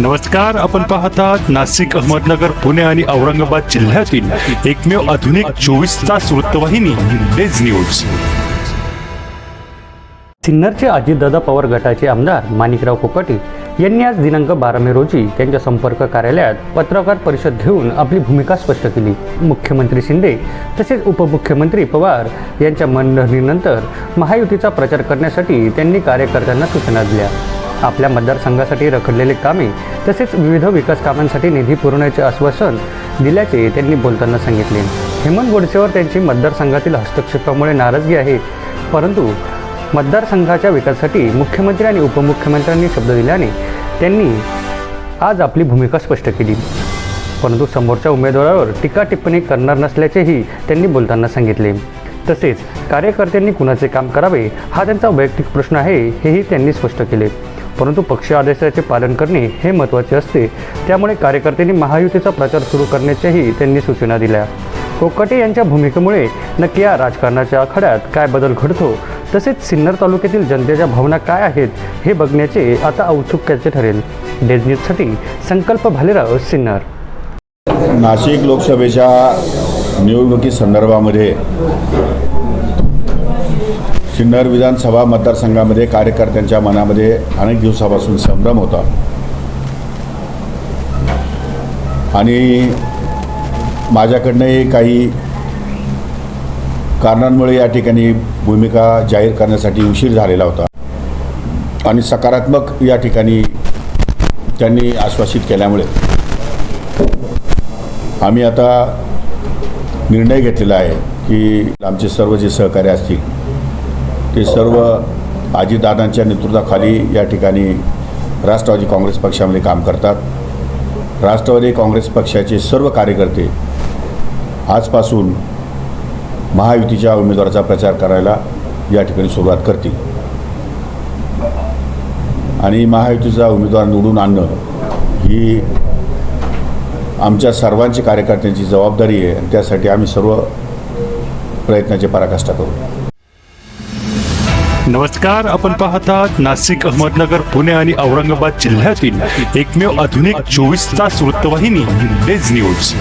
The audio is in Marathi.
नमस्कार, आपण पाहतात नाशिक, अहमदनगर, पुणे आणि औरंगाबाद जिल्ह्यातील एकमेव आधुनिक 24 तास वृत्तवाहिनी डेज न्यूज। सिन्नरचे अजितदादा पवार गटाचे आमदार माणिकराव कोकाटे यांनी आज दिनांक 12 मे रोजी त्यांच्या संपर्क कार्यालयात पत्रकार परिषद घेऊन आपली भूमिका स्पष्ट केली। मुख्यमंत्री शिंदे तसेच उपमुख्यमंत्री पवार यांच्या मनधरणीनंतर महायुतीचा प्रचार करण्यासाठी त्यांनी कार्यकर्त्यांना सूचना दिल्या। आपल्या मतदारसंघासाठी रखडलेले कामे तसेच विविध विकास कामांसाठी निधी पुरवण्याचे आश्वासन दिल्याचे त्यांनी बोलताना सांगितले। हेमंत गोडसेवर त्यांची मतदारसंघातील हस्तक्षेपामुळे नाराजगी आहे, परंतु मतदारसंघाच्या विकासासाठी मुख्यमंत्री आणि उपमुख्यमंत्र्यांनी शब्द दिल्याने त्यांनी आज आपली भूमिका स्पष्ट केली, परंतु समोरच्या उमेदवारावर टीका टिप्पणी करणार नसल्याचेही त्यांनी बोलताना सांगितले। तसेच कार्यकर्त्यांनी कुणाचे काम करावे हा त्यांचा वैयक्तिक प्रश्न आहे हेही त्यांनी स्पष्ट केले, परंतु पक्ष आदेशाचे पालन करणे हे महत्त्वाचे असते, त्यामुळे कार्यकर्त्यांनी महायुतीचा प्रचार सुरू करण्याच्याही त्यांनी सूचना दिल्या। कोकाटे यांच्या भूमिकेमुळे नक्की या राजकारणाच्या आखाड्यात काय बदल घडतो तसेच सिन्नर तालुक्यातील जनतेच्या भावना काय आहेत हे बघण्याचे आता औत्सुक्याचे ठरेल। डेज न्यूजसाठी संकल्प भालेराव, सिन्नर। नाशिक लोकसभेच्या निवडणुकीसंदर्भामध्ये सिन्नर विधानसभा मतदारसंघामध्ये कार्यकर्त्यांच्या मनामध्ये अनेक दिवसापासून संभ्रम होता आणि माझ्याकडनंही काही कारणांमुळे या ठिकाणी भूमिका जाहीर करण्यासाठी उशीर झालेला होता आणि सकारात्मक या ठिकाणी त्यांनी आश्वासित केल्यामुळे आम्ही आता निर्णय घेतलेला आहे की आमचे सर्व जे सहकारी असतील ते सर्व अजितदादांच्या नेतृत्वाखाली या ठिकाणी राष्ट्रवादी काँग्रेस पक्षामध्ये काम करतात। राष्ट्रवादी काँग्रेस पक्षाचे सर्व कार्यकर्ते आजपासून महायुतीच्या उमेदवाराचा प्रचार करायला या ठिकाणी सुरुवात करतील आणि महायुतीचा उमेदवार निवडून आणणं ही आमच्या सर्वांची कार्यकर्त्यांची जबाबदारी आहे आणि त्यासाठी आम्ही सर्व प्रयत्नाची पराकाष्ठा करू। नमस्कार, आपण पाहतात नाशिक, अहमदनगर, पुणे आणि औरंगाबाद जिल्ह्यातील एकमेव आधुनिक 24 तास वृत्तवाहिनी डेज न्यूज।